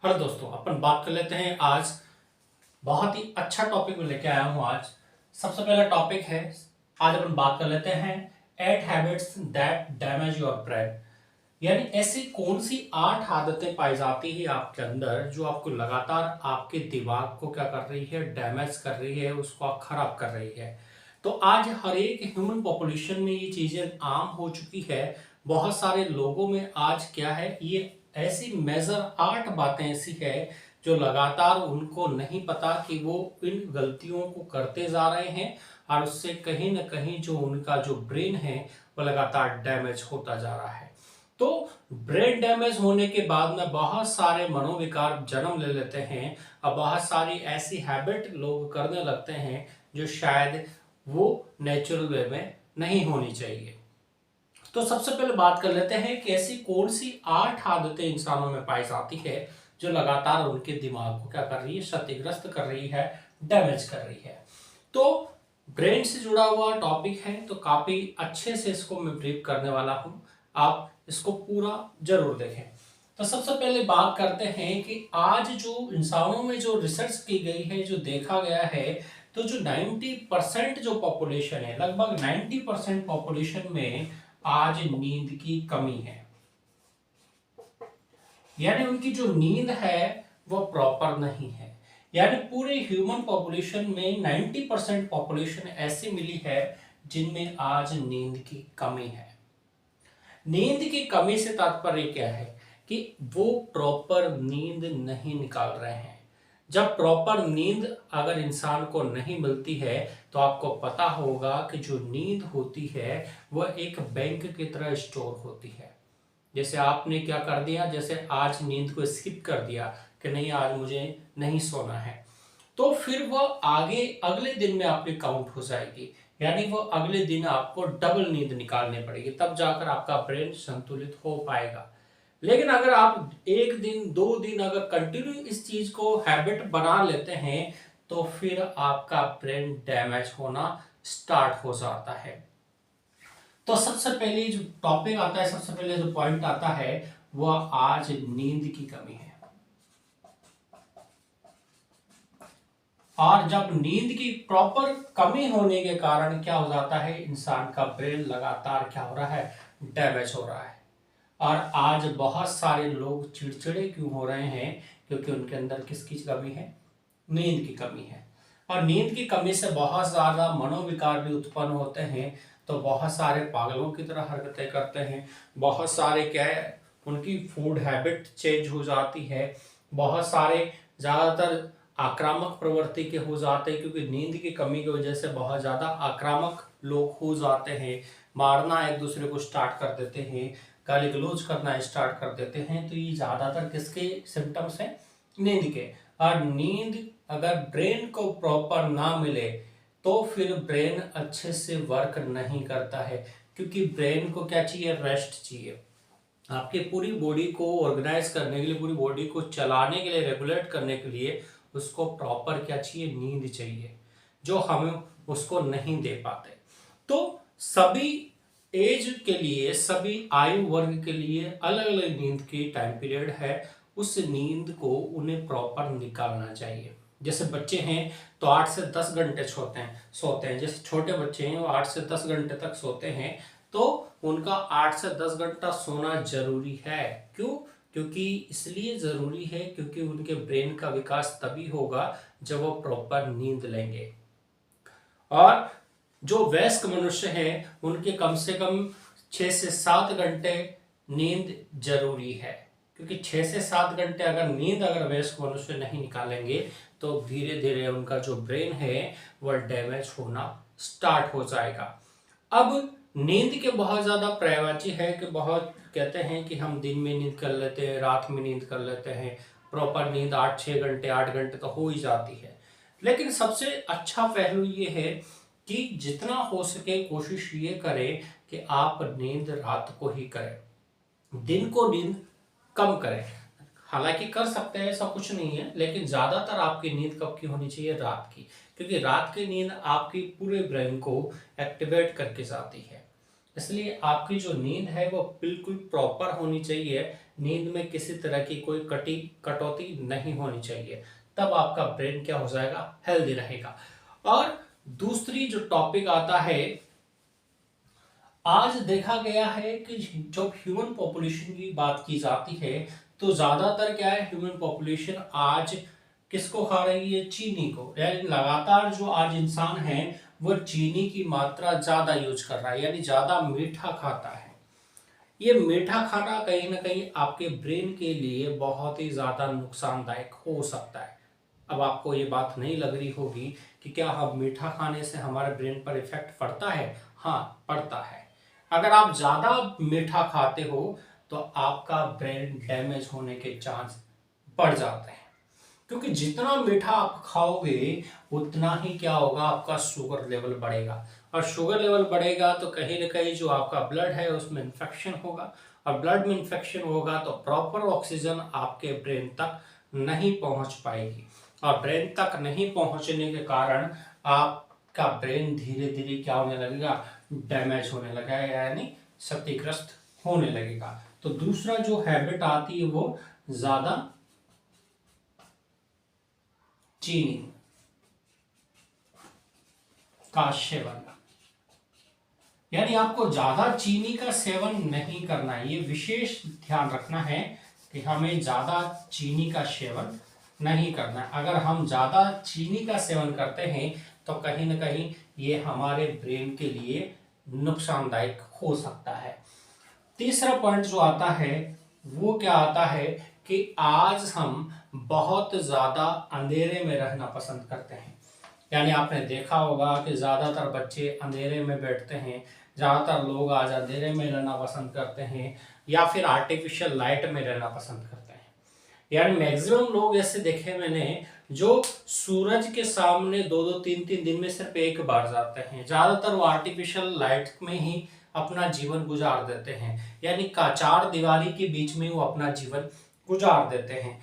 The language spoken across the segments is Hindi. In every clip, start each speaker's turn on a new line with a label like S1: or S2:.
S1: हेलो दोस्तों, अपन बात कर लेते हैं आज। बहुत ही अच्छा टॉपिक में लेके आया हूं आज। सबसे पहला टॉपिक है, आज अपन बात कर लेते हैं 8 habits that damage your brain. यानी ऐसी कौन सी 8 आदतें पाई जाती है आपके अंदर जो आपको लगातार आपके दिमाग को क्या कर रही है, डैमेज कर रही है, उसको खराब कर रही है। तो आज हर एक ह्यूमन पॉपुलेशन में ये चीजें आम हो चुकी है। बहुत सारे लोगों में आज क्या है, ये ऐसी मेजर 8 बातें ऐसी है जो लगातार उनको नहीं पता कि वो इन गलतियों को करते जा रहे हैं और उससे कहीं ना कहीं जो उनका जो ब्रेन है वो लगातार डैमेज होता जा रहा है। तो ब्रेन डैमेज होने के बाद में बहुत सारे मनोविकार जन्म ले लेते हैं और बहुत सारी ऐसी हैबिट लोग करने लगते हैं जो शायद वो नेचुरल वे में नहीं होनी चाहिए। तो सबसे पहले बात कर लेते हैं कि ऐसी कौन सी 8 आदतें इंसानों में पाई जाती है जो लगातार उनके दिमाग को क्या कर रही है, क्षतिग्रस्त कर रही है, डैमेज कर रही है। तो ब्रेन से जुड़ा हुआ टॉपिक है, तो काफी अच्छे से इसको मैं ब्रीफ करने वाला हूं। आप इसको पूरा जरूर देखें। तो सबसे पहले बात करते हैं कि आज जो इंसानों में जो रिसर्च की गई है, जो देखा गया है, तो जो 90% जो पॉपुलेशन है, लगभग 90% पॉपुलेशन में आज नींद की कमी है। यानी उनकी जो नींद है वो प्रॉपर नहीं है। यानी पूरे ह्यूमन पॉपुलेशन में 90% पॉपुलेशन ऐसी मिली है जिनमें आज नींद की कमी है। नींद की कमी से तात्पर्य क्या है कि वो प्रॉपर नींद नहीं निकाल रहे हैं। जब प्रॉपर नींद अगर इंसान को नहीं मिलती है तो आपको पता होगा कि जो नींद होती है वह एक बैंक की तरह स्टोर होती है। जैसे आपने क्या कर दिया, जैसे आज नींद को स्किप कर दिया कि नहीं आज मुझे नहीं सोना है, तो फिर वह आगे अगले दिन में आपकी काउंट हो जाएगी। यानी वो अगले दिन आपको डबल नींद निकालनी पड़ेगी, तब जाकर आपका ब्रेन संतुलित हो पाएगा। लेकिन अगर आप एक दिन दो दिन अगर कंटिन्यू इस चीज को हैबिट बना लेते हैं तो फिर आपका ब्रेन डैमेज होना स्टार्ट हो जाता है। तो सबसे पहले जो टॉपिक आता है, सबसे पहले जो पॉइंट आता है वह आज नींद की कमी है। और जब नींद की प्रॉपर कमी होने के कारण क्या हो जाता है, इंसान का ब्रेन लगातार क्या हो रहा है, डैमेज हो रहा है। और आज बहुत सारे लोग चिड़चिड़े क्यों हो रहे हैं, क्योंकि उनके अंदर किसकी कमी है, नींद की कमी है। और नींद की कमी से बहुत ज्यादा मनोविकार भी उत्पन्न होते हैं। तो बहुत सारे पागलों की तरह हरकतें करते हैं, बहुत सारे क्या है, उनकी फूड हैबिट चेंज हो जाती है, बहुत सारे ज्यादातर आक्रामक प्रवृत्ति के हो जाते हैं, क्योंकि नींद की कमी की वजह से बहुत ज्यादा आक्रामक लोग हो जाते हैं, मारना एक दूसरे को स्टार्ट कर देते हैं, गाली गलौज करना स्टार्ट कर देते हैं। तो ये ज्यादातर किसके सिम्टम्स हैं, नींद के। और नींद अगर ब्रेन को प्रॉपर ना मिले तो फिर ब्रेन अच्छे से वर्क नहीं करता है, क्योंकि ब्रेन को क्या चाहिए, रेस्ट चाहिए। आपके पूरी बॉडी को ऑर्गेनाइज करने के लिए, पूरी बॉडी को चलाने के लिए, रेगुलेट करने के लिए उसको प्रॉपर क्या चाहिए, नींद चाहिए, जो हमें उसको नहीं दे पाते। तो सभी एज के लिए, सभी आयु वर्ग के लिए अलग अलग नींद की टाइम पीरियड है। उस नींद को उन्हें प्रॉपर निकालना चाहिए। जैसे बच्चे हैं तो 8 से 10 घंटे सोते हैं। जैसे छोटे बच्चे हैं वो 8 से 10 घंटे तक सोते हैं। तो उनका 8 से 10 घंटा सोना जरूरी है। क्यों? क्योंकि इसलिए जरूरी है क्योंकि उनके ब्रेन का विकास तभी होगा जब वो प्रॉपर नींद लेंगे। और जो वयस्क मनुष्य हैं उनके कम से कम 6 से 7 घंटे नींद जरूरी है, क्योंकि 6 से 7 घंटे अगर नींद अगर वयस्क मनुष्य नहीं निकालेंगे तो धीरे धीरे उनका जो ब्रेन है वह डैमेज होना स्टार्ट हो जाएगा। अब नींद के बहुत ज्यादा पर्यायवाची है कि बहुत कहते हैं कि हम दिन में नींद कर लेते हैं, रात में नींद कर लेते हैं, प्रॉपर नींद 8 6 घंटे 8 घंटे तो हो ही जाती है। लेकिन सबसे अच्छा पहलू ये है कि जितना हो सके कोशिश ये करें कि आप नींद रात को ही करें, दिन को नींद कम करें। हालांकि कर सकते हैं, ऐसा कुछ नहीं है, लेकिन ज्यादातर आपकी नींद कब की होनी चाहिए, रात की, क्योंकि रात की नींद आपकी पूरे ब्रेन को एक्टिवेट करके जाती है। इसलिए आपकी जो नींद है वो बिल्कुल प्रॉपर होनी चाहिए। नींद में किसी तरह की कोई कटौती नहीं होनी चाहिए, तब आपका ब्रेन क्या हो जाएगा, हेल्दी रहेगा। और दूसरी जो टॉपिक आता है, आज देखा गया है कि जब ह्यूमन पॉपुलेशन की बात की जाती है तो ज्यादातर क्या है, ह्यूमन पॉपुलेशन आज किसको खा रही है, चीनी को। यानी लगातार जो आज इंसान है वो चीनी की मात्रा ज्यादा यूज कर रहा है, यानी ज्यादा मीठा खाता है। ये मीठा खाना कहीं ना कहीं आपके ब्रेन के लिए बहुत ही ज्यादा नुकसानदायक हो सकता है। अब आपको ये बात नहीं लग रही होगी कि क्या हम मीठा खाने से हमारे ब्रेन पर इफेक्ट पड़ता है। हाँ, पड़ता है। अगर आप ज्यादा मीठा खाते हो तो आपका ब्रेन डैमेज होने के चांस बढ़ जाते हैं, क्योंकि जितना मीठा आप खाओगे उतना ही क्या होगा, आपका शुगर लेवल बढ़ेगा। और शुगर लेवल बढ़ेगा तो कहीं ना कहीं जो आपका ब्लड है उसमें इन्फेक्शन होगा, और ब्लड में इन्फेक्शन होगा तो प्रॉपर ऑक्सीजन आपके ब्रेन तक नहीं पहुंच पाएगी, और ब्रेन तक नहीं पहुंचने के कारण आपका ब्रेन धीरे धीरे क्या होने लगेगा, डैमेज होने लगेगा, यानी क्षतिग्रस्त होने लगेगा। तो दूसरा जो हैबिट आती है वो ज्यादा चीनी का सेवन, यानी आपको ज्यादा चीनी का सेवन नहीं करना है। ये विशेष ध्यान रखना है कि हमें ज्यादा चीनी का सेवन नहीं करना है। अगर हम ज्यादा चीनी का सेवन करते हैं तो कहीं ना कहीं ये हमारे ब्रेन के लिए नुकसानदायक हो सकता है। तीसरा पॉइंट जो आता है वो क्या आता है कि आज हम बहुत ज्यादा अंधेरे में रहना पसंद करते हैं। यानी आपने देखा होगा कि ज्यादातर बच्चे अंधेरे में बैठते हैं, ज्यादातर लोग आज अंधेरे में रहना पसंद करते हैं या फिर आर्टिफिशियल लाइट में रहना पसंद करते हैं। यानी मैक्सिमम लोग ऐसे देखे मैंने जो सूरज के सामने दो दो तीन तीन दिन में सिर्फ एक बार जाते हैं, ज्यादातर वो आर्टिफिशियल लाइट में ही अपना जीवन गुजार देते हैं, यानी का चार दीवारी के बीच में वो अपना जीवन गुजार देते हैं।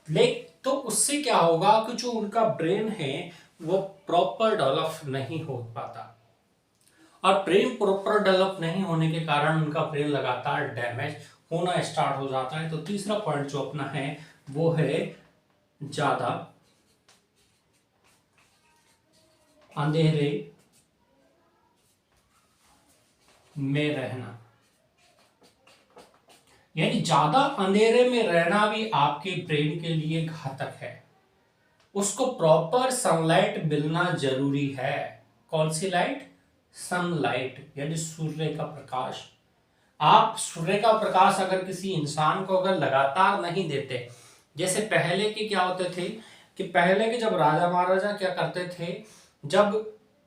S1: लेकिन तो उससे क्या होगा कि जो उनका ब्रेन है वो प्रॉपर डेवलप नहीं हो पाता, और ब्रेन प्रॉपर डेवलप नहीं होने के कारण उनका ब्रेन लगातार डैमेज होना स्टार्ट हो जाता है। तो तीसरा पॉइंट जो अपना है वो है ज्यादा अंधेरे में रहना, यानी ज्यादा अंधेरे में रहना भी आपके ब्रेन के लिए घातक है। उसको प्रॉपर सनलाइट मिलना जरूरी है। कौन सी लाइट, सनलाइट, यानी सूर्य का प्रकाश। आप सूर्य का प्रकाश अगर किसी इंसान को अगर लगातार नहीं देते, जैसे पहले के क्या होते थे कि पहले के जब राजा महाराजा क्या करते थे, जब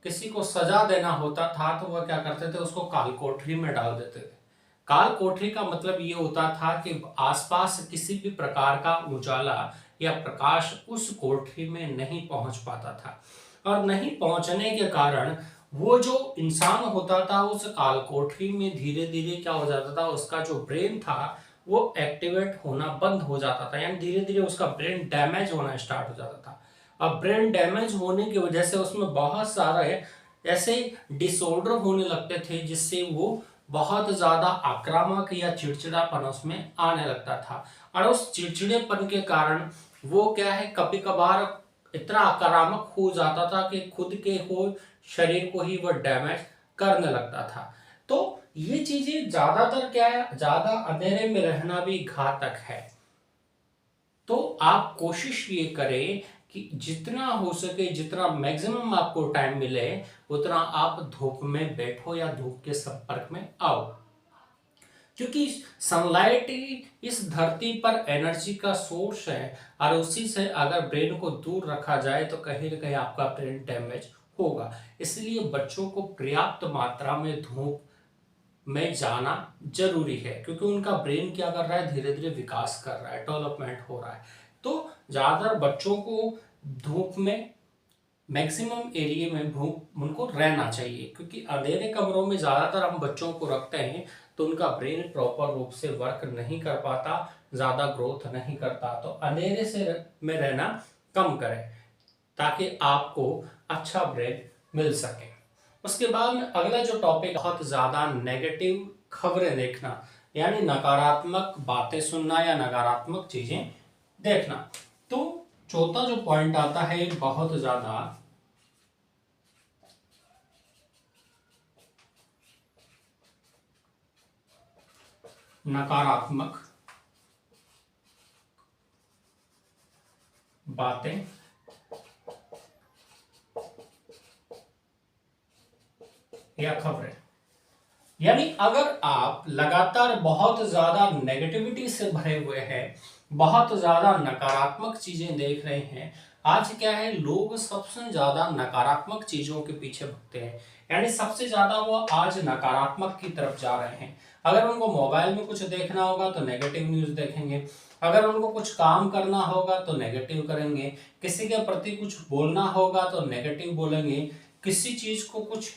S1: किसी को सजा देना होता था तो वह क्या करते थे, उसको काल कोठरी में डाल देते थे। काल कोठरी का मतलब ये होता था कि आसपास किसी भी प्रकार का उजाला या प्रकाश उस कोठरी में नहीं पहुंच पाता था, और नहीं पहुंचने के कारण वो जो इंसान होता था उस काल कोठरी में धीरे धीरे क्या हो जाता था, उसका जो ब्रेन था वो एक्टिवेट होना बंद हो जाता था, यानी धीरे धीरे उसका ब्रेन डैमेज होना स्टार्ट हो जाता था। अब ब्रेन डैमेज होने की वजह से उसमें बहुत सारे ऐसे डिसऑर्डर होने लगते थे जिससे वो बहुत ज्यादा आक्रामक या चिड़चिड़ापन उसमें आने लगता था, और उस चिड़चिड़ेपन के कारण वो क्या है, कभी कभार इतना आक्रामक हो जाता था कि खुद के हो शरीर को ही वह डैमेज करने लगता था। तो ये चीजें ज्यादातर क्या है, ज्यादा अंधेरे में रहना भी घातक है। तो आप कोशिश ये करें कि जितना हो सके, जितना मैक्सिमम आपको टाइम मिले उतना आप धूप में बैठो या धूप के संपर्क में आओ, क्योंकि सनलाइट इस धरती पर एनर्जी का सोर्स है, और उसी से अगर ब्रेन को दूर रखा जाए तो कहीं ना कहीं आपका ब्रेन डैमेज होगा। इसलिए बच्चों को पर्याप्त मात्रा में धूप में जाना जरूरी है, क्योंकि उनका ब्रेन क्या कर रहा है, धीरे धीरे विकास कर रहा है, डेवलपमेंट हो रहा है। तो ज्यादातर बच्चों को धूप में मैक्सिमम एरिया में उनको रहना चाहिए, क्योंकि अंधेरे कमरों में ज्यादातर हम बच्चों को रखते हैं तो उनका ब्रेन प्रॉपर रूप से वर्क नहीं कर पाता, ज्यादा ग्रोथ नहीं करता। तो अंधेरे से में रहना कम करें ताकि आपको अच्छा ब्रेन मिल सके। उसके बाद में अगला जो टॉपिक, बहुत ज्यादा नेगेटिव खबरें देखना, यानी नकारात्मक बातें सुनना या नकारात्मक चीजें देखना। तो चौथा जो पॉइंट आता है बहुत ज्यादा नकारात्मक बातें या खबरें। यानी अगर आप लगातार बहुत ज्यादा नेगेटिविटी से भरे हुए हैं, बहुत ज्यादा नकारात्मक चीजें देख रहे हैं, आज क्या है लोग सबसे ज्यादा नकारात्मक चीजों के पीछे भगते हैं, यानी सबसे ज्यादा वो आज नकारात्मक की तरफ जा रहे हैं। अगर उनको मोबाइल में कुछ देखना होगा तो नेगेटिव न्यूज देखेंगे, अगर उनको कुछ काम करना होगा तो नेगेटिव करेंगे, किसी के प्रति कुछ बोलना होगा तो नेगेटिव बोलेंगे, किसी चीज को कुछ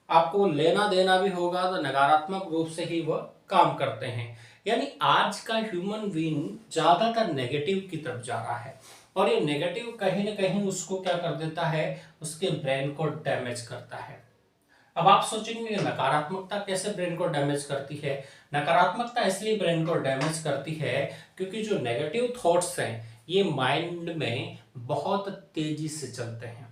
S1: आपको लेना देना भी होगा तो नकारात्मक रूप से ही वह काम करते हैं। यानी आज का ह्यूमन बीइंग ज्यादातर नेगेटिव की तरफ जा रहा है, और ये नेगेटिव कहीं ना कहीं उसको क्या कर देता है, उसके ब्रेन को डैमेज करता है। अब आप सोचेंगे नकारात्मकता कैसे ब्रेन को डैमेज करती है। नकारात्मकता इसलिए ब्रेन को डैमेज करती है क्योंकि जो नेगेटिव थॉट्स हैं ये माइंड में बहुत तेजी से चलते हैं।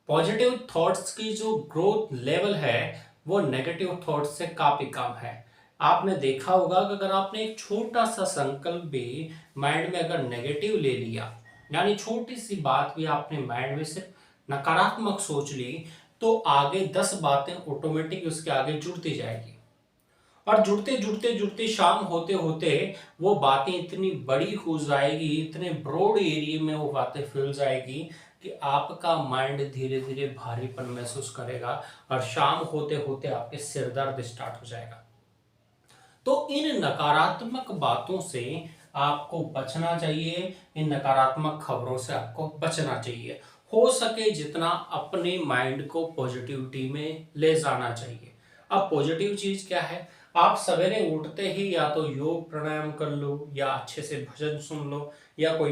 S1: पॉजिटिव थॉट्स की जो ग्रोथ लेवल है वो नेगेटिव थॉट्स से काफी कम है। आपने देखा होगा कि अगर आपने एक छोटा सा संकल्प भी माइंड में अगर नेगेटिव ले लिया, यानी छोटी सी बात भी आपने माइंड में सिर्फ नकारात्मक सोच ली, तो आगे 10 बातें ऑटोमेटिक उसके आगे जुड़ती जाएगी, और जुड़ते जुड़ते जुड़ते शाम होते होते वो बातें इतनी बड़ी हो जाएगी, इतने ब्रॉड एरिया में वो बातें फैल जाएगी कि आपका माइंड धीरे धीरे भारीपन महसूस करेगा, और शाम होते होते आपके सिर दर्द स्टार्ट हो जाएगा। तो इन नकारात्मक बातों से आपको बचना चाहिए, इन नकारात्मक खबरों से आपको बचना चाहिए। हो सके जितना अपने माइंड को पॉजिटिविटी में ले जाना चाहिए। अब पॉजिटिव चीज क्या है, आप सवेरे उठते ही या तो योग प्राणायाम कर लो, या अच्छे से भजन सुन लो, या कोई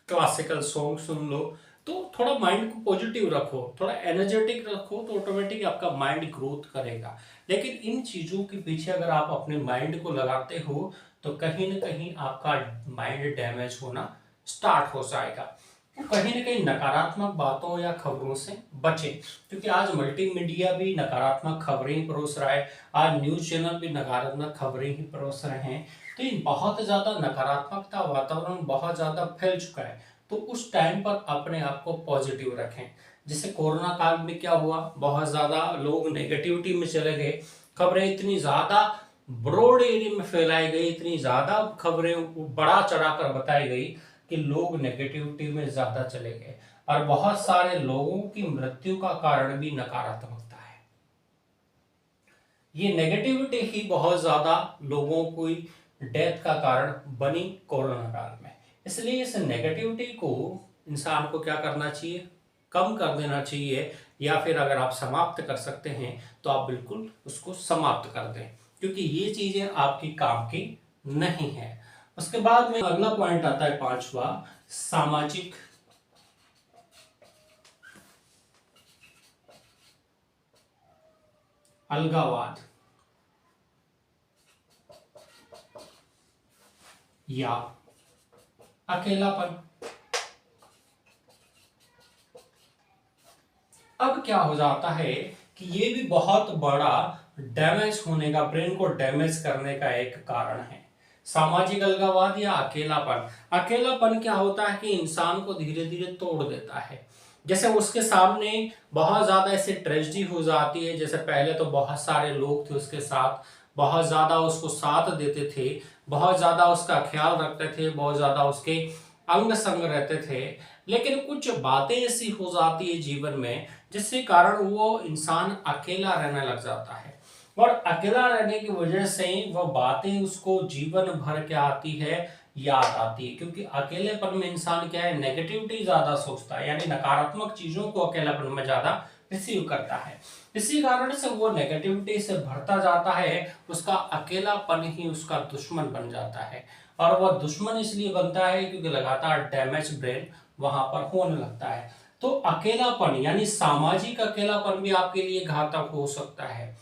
S1: क्लासिकल सॉन्ग सुन लो, तो थोड़ा माइंड को पॉजिटिव रखो, थोड़ा एनर्जेटिक रखो, तो ऑटोमेटिक आपका माइंड ग्रोथ करेगा। लेकिन इन चीजों के पीछे अगर आप अपने माइंड को लगाते हो तो कहीं ना कहीं आपका माइंड डैमेज होना स्टार्ट हो जाएगा। तो कहीं ना कहीं नकारात्मक बातों या खबरों से बचें, क्योंकि आज मल्टीमीडिया भी नकारात्मक खबरें ही परोस रहा है, आज न्यूज चैनल भी नकारात्मक खबरें ही परोस रहे हैं। तो ये बहुत ज्यादा नकारात्मकता वातावरण बहुत ज्यादा फैल चुका है। तो उस टाइम पर अपने आप को पॉजिटिव रखें। जैसे कोरोना काल में क्या हुआ, बहुत ज्यादा लोग नेगेटिविटी में चले गए, खबरें इतनी ज्यादा ब्रॉड एरिया में फैलाई गई, इतनी ज्यादा खबरें बढ़ा चढ़ाकर बताई गई कि लोग नेगेटिविटी में ज्यादा चले गए, और बहुत सारे लोगों की मृत्यु का कारण भी नकारात्मकता है। ये नेगेटिविटी ही बहुत ज्यादा लोगों को डेथ का कारण बनी कोरोना काल में। इसलिए इस नेगेटिविटी को इंसान को क्या करना चाहिए, कम कर देना चाहिए, या फिर अगर आप समाप्त कर सकते हैं तो आप बिल्कुल उसको समाप्त कर दें, क्योंकि ये चीजें आपकी काम की नहीं है। उसके बाद में अगला पॉइंट आता है पांचवा, सामाजिक अलगाववाद या अकेलापन। अब क्या हो जाता है कि ये भी बहुत बड़ा डैमेज होने का, ब्रेन को डैमेज करने का एक कारण है। सामाजिक अलगाववाद या अकेलापन। अकेलापन क्या होता है कि इंसान को धीरे धीरे तोड़ देता है। जैसे उसके सामने बहुत ज्यादा ऐसी ट्रेजेडी हो जाती है, जैसे पहले तो बहुत सारे लोग थे उसके साथ, बहुत ज्यादा उसको साथ देते थे, बहुत ज्यादा उसका ख्याल रखते थे, बहुत ज्यादा उसके अंग संग रहते थे, लेकिन कुछ बातें ऐसी हो जाती है जीवन में जिसके कारण वो इंसान अकेला रहने लग जाता है, और अकेला रहने की वजह से वह बातें उसको जीवन भर क्या आती है, याद आती है। क्योंकि अकेलेपन में इंसान क्या है, नेगेटिविटी ज्यादा सोचता है, यानी नकारात्मक चीजों को अकेलापन में ज्यादा रिसीव करता है। इसी कारण से वो नेगेटिविटी से भरता जाता है, उसका अकेलापन ही उसका दुश्मन बन जाता है, और वह दुश्मन इसलिए बनता है क्योंकि लगातार डैमेज ब्रेन वहां पर होने लगता है। तो अकेलापन यानी सामाजिक अकेलापन भी आपके लिए घातक हो सकता है।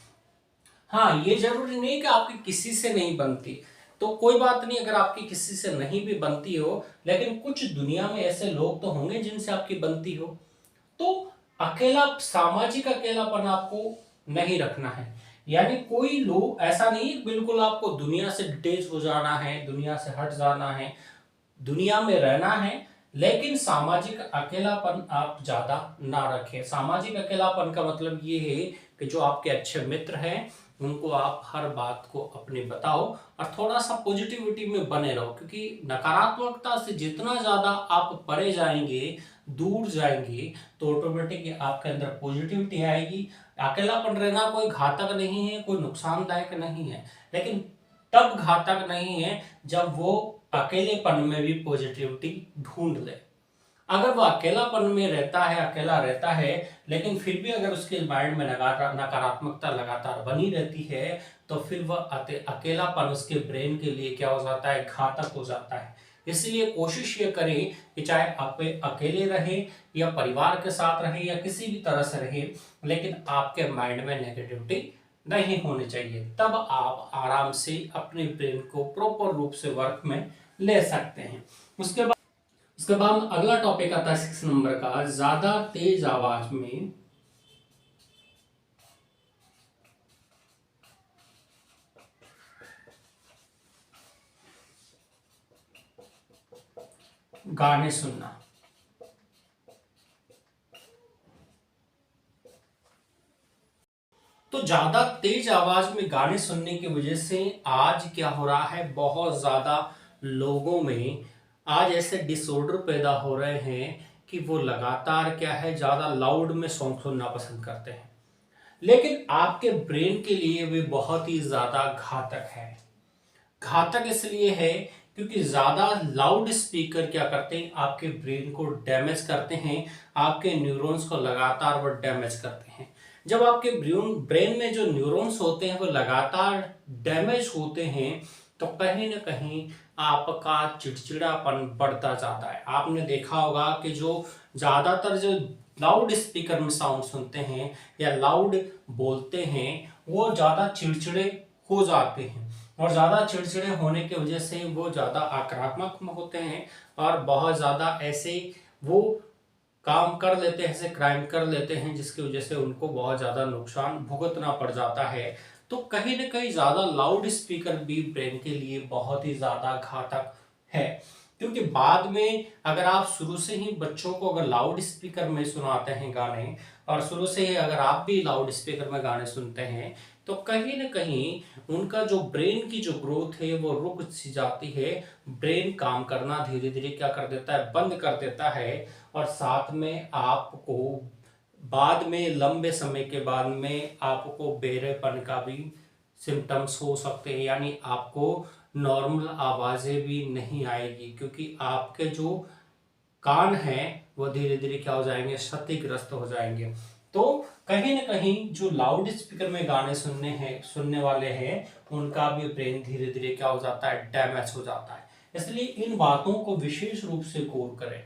S1: हाँ, ये जरूरी नहीं कि आपकी किसी से नहीं बनती, तो कोई बात नहीं अगर आपकी किसी से नहीं भी बनती हो, लेकिन कुछ दुनिया में ऐसे लोग तो होंगे जिनसे आपकी बनती हो। तो अकेला सामाजिक अकेलापन आपको नहीं रखना है। यानी कोई लोग ऐसा नहीं है बिल्कुल आपको दुनिया से डिटेच हो जाना है, दुनिया से हट जाना है, दुनिया में रहना है, लेकिन सामाजिक अकेलापन आप ज्यादा ना रखें। सामाजिक अकेलापन का मतलब ये है कि जो आपके अच्छे मित्र हैं उनको आप हर बात को अपने बताओ और थोड़ा सा पॉजिटिविटी में बने रहो, क्योंकि नकारात्मकता से जितना ज्यादा आप परे जाएंगे, दूर जाएंगे, तो ऑटोमेटिकली आपके अंदर पॉजिटिविटी आएगी। अकेलापन रहना कोई घातक नहीं है, कोई नुकसानदायक नहीं है, लेकिन तब घातक नहीं है जब वो अकेलेपन में भी पॉजिटिविटी ढूंढ ले। अगर वो अकेलापन में रहता है, अकेला रहता है, लेकिन फिर भी अगर उसके माइंड में नकारात्मकता लगातार बनी रहती है, तो फिर वह अकेलापन उसके ब्रेन के लिए क्या हो जाता है, घातक हो जाता है। इसलिए कोशिश ये करें कि चाहे आप अकेले रहे या परिवार के साथ रहे या किसी भी तरह से रहे, लेकिन आपके माइंड में नेगेटिविटी नहीं होनी चाहिए। तब आप आराम से अपने ब्रेन को प्रॉपर रूप से वर्क में ले सकते हैं। उसके बाद अगला टॉपिक आता है 6 नंबर का, ज्यादा तेज आवाज में गाने सुनना। तो ज्यादा तेज आवाज में गाने सुनने की वजह से आज क्या हो रहा है, बहुत ज्यादा लोगों में आज ऐसे डिसऑर्डर पैदा हो रहे हैं कि वो लगातार क्या है, ज्यादा लाउड में सॉन्ग सुनना पसंद करते हैं, लेकिन आपके ब्रेन के लिए वे बहुत ही ज्यादा घातक है। घातक इसलिए है क्योंकि ज्यादा लाउड स्पीकर क्या करते हैं, आपके ब्रेन को डैमेज करते हैं, आपके न्यूरॉन्स को लगातार वो डैमेज करते हैं। जब आपके ब्रेन में जो न्यूरॉन्स होते हैं वो लगातार डैमेज होते हैं, तो कहीं ना कहीं आपका चिड़चिड़ापन बढ़ता जाता है। आपने देखा होगा कि जो ज्यादातर जो लाउड स्पीकर में साउंड सुनते हैं या लाउड बोलते हैं, वो ज्यादा चिड़चिड़े हो जाते हैं, और ज्यादा चिड़चिड़े होने की वजह से वो ज्यादा आक्रामक होते हैं और बहुत ज्यादा ऐसे वो काम कर लेते हैं, ऐसे क्राइम कर लेते हैं जिसकी वजह से उनको बहुत ज्यादा नुकसान भुगतना पड़ जाता है। तो कहीं ना कहीं ज्यादा लाउड स्पीकर भी ब्रेन के लिए बहुत ही ज्यादा घातक है, क्योंकि बाद में अगर आप शुरू से ही बच्चों को अगर लाउड स्पीकर में सुनाते हैं गाने, और शुरू से ही अगर आप भी लाउड स्पीकर में गाने सुनते हैं, तो कहीं ना कहीं उनका जो ब्रेन की जो ग्रोथ है वो रुक सी जाती है। ब्रेन काम करना धीरे धीरे क्या कर देता है, बंद कर देता है, और साथ में आपको बाद में लंबे समय के बाद में आपको बेरेपन का भी सिम्टम्स हो सकते हैं। यानी आपको नॉर्मल आवाजें भी नहीं आएगी, क्योंकि आपके जो कान हैं वो धीरे धीरे क्या हो जाएंगे, क्षतिग्रस्त हो जाएंगे। तो कहीं ना कहीं जो लाउड स्पीकर में गाने सुनने वाले हैं, उनका भी ब्रेन धीरे धीरे क्या हो जाता है, डैमेज हो जाता है। इसलिए इन बातों को विशेष रूप से गौर करें।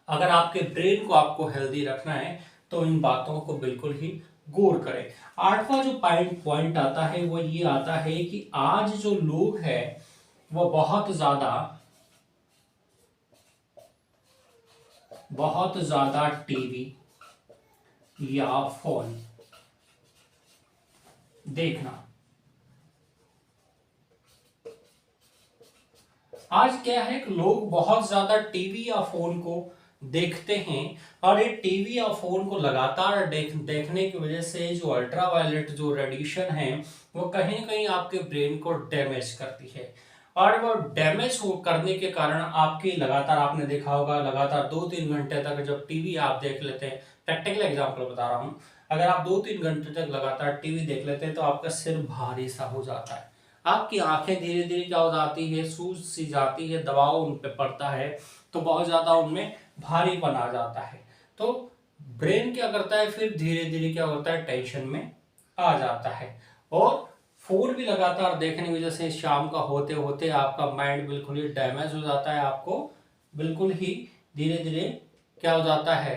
S1: अगर आपके ब्रेन को आपको हेल्दी रखना है तो इन बातों को बिल्कुल ही गौर करें। आठवां जो पॉइंट आता है वो ये आता है कि आज जो लोग हैं वो बहुत ज्यादा टीवी या फोन देखना। आज क्या है कि लोग बहुत ज्यादा टीवी या फोन को देखते हैं, और ये टीवी या फोन को लगातार देखने की वजह से जो अल्ट्रावायलेट जो रेडिएशन है वो कहीं ना कहीं आपके ब्रेन को डैमेज करती है। और वो डैमेज करने के कारण आपकी लगातार, आपने देखा होगा लगातार 2-3 घंटे तक जब टीवी आप देख लेते हैं, प्रैक्टिकल एग्जांपल बता रहा हूँ, अगर आप 2-3 घंटे तक लगातार टीवी देख लेते हैं तो आपका सिर भारी सा हो जाता है, आपकी आंखें धीरे धीरे क्या हो जाती है, सूज सी जाती है, दबाव उन पे पड़ता है, तो बहुत ज्यादा उनमें भारीपन आ जाता है। तो ब्रेन क्या करता है, फिर धीरे धीरे क्या होता है, टेंशन में आ जाता है। और फोन भी लगातार देखने की वजह से शाम का होते होते आपका माइंड बिल्कुल ही डैमेज हो जाता है, आपको बिल्कुल ही धीरे धीरे क्या हो जाता है,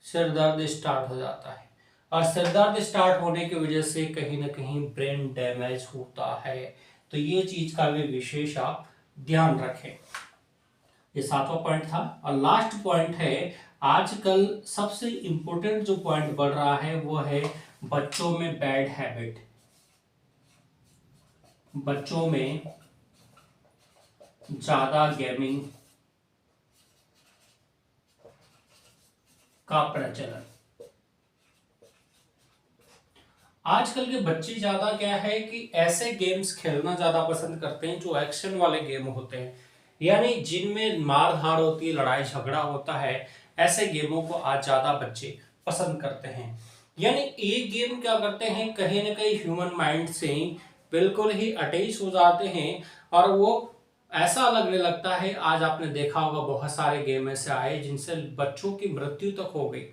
S1: सिर दर्द स्टार्ट हो जाता है। और सिरदर्द स्टार्ट होने की वजह से कहीं ना कहीं ब्रेन डैमेज होता है। तो ये चीज का भी विशेष आप ध्यान रखें। ये 7वां पॉइंट था। और लास्ट पॉइंट है, आजकल सबसे इंपॉर्टेंट जो पॉइंट बढ़ रहा है वो है बच्चों में बैड हैबिट। बच्चों में ज्यादा गेमिंग का प्रचलन। आजकल के बच्चे ज्यादा क्या है कि ऐसे गेम्स खेलना ज्यादा पसंद करते हैं जो एक्शन वाले गेम होते हैं, यानी जिनमें मार धाड़ होती है, लड़ाई झगड़ा होता है। ऐसे गेमों को आज ज्यादा बच्चे पसंद करते हैं। यानी ये गेम क्या करते हैं, कहीं ना कहीं ह्यूमन माइंड से बिल्कुल ही अटैच हो जाते हैं और वो ऐसा लगने लगता है। आज आपने देखा होगा बहुत सारे गेम ऐसे आए जिनसे बच्चों की मृत्यु तक हो गई,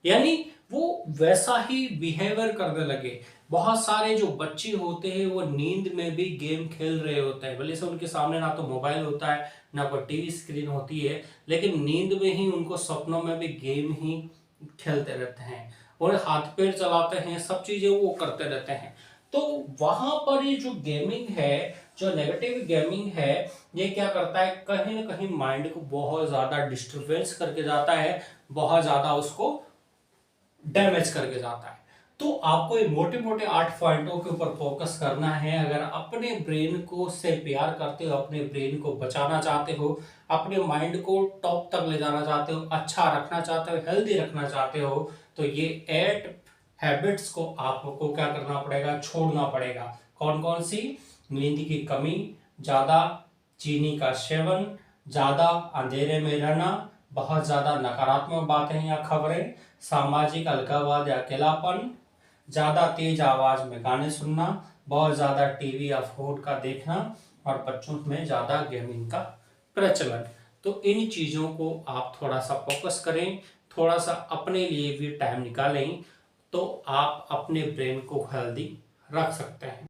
S1: यानी वो वैसा ही बिहेवियर करने लगे। बहुत सारे जो बच्चे होते हैं वो नींद में भी गेम खेल रहे होते हैं, भले से उनके सामने ना तो मोबाइल होता है ना कोई टीवी स्क्रीन होती है, लेकिन नींद में ही उनको सपनों में भी गेम ही खेलते रहते हैं और हाथ पैर चलाते हैं, सब चीजें वो करते रहते हैं। तो वहां पर ये जो गेमिंग है, जो नेगेटिव गेमिंग है, ये क्या करता है, कहीं ना कहीं माइंड को बहुत ज्यादा डिस्टरबेंस करके जाता है, बहुत ज्यादा उसको डैमेज करके जाता है। तो आपको ये मोटे मोटे 8 पॉइंटों के ऊपर फोकस करना है। अगर अपने ब्रेन को से प्यार करते हो, अपने ब्रेन को बचाना चाहते हो, अपने माइंड को टॉप तक ले जाना चाहते हो, अच्छा रखना चाहते हो, हेल्दी रखना चाहते हो, तो ये 8 हैबिट्स को आपको क्या करना पड़ेगा, छोड़ना पड़ेगा। कौन कौन सी? नींद की कमी, ज्यादा चीनी का सेवन, ज्यादा अंधेरे में रहना, बहुत ज्यादा नकारात्मक बातें या खबरें, सामाजिक अलगाववाद या अकेलापन, ज्यादा तेज आवाज में गाने सुनना, बहुत ज्यादा टीवी या फोन का देखना और बच्चों में ज्यादा गेमिंग का प्रचलन। तो इन चीजों को आप थोड़ा सा फोकस करें, थोड़ा सा अपने लिए भी टाइम निकालें, तो आप अपने ब्रेन को हेल्दी रख सकते हैं।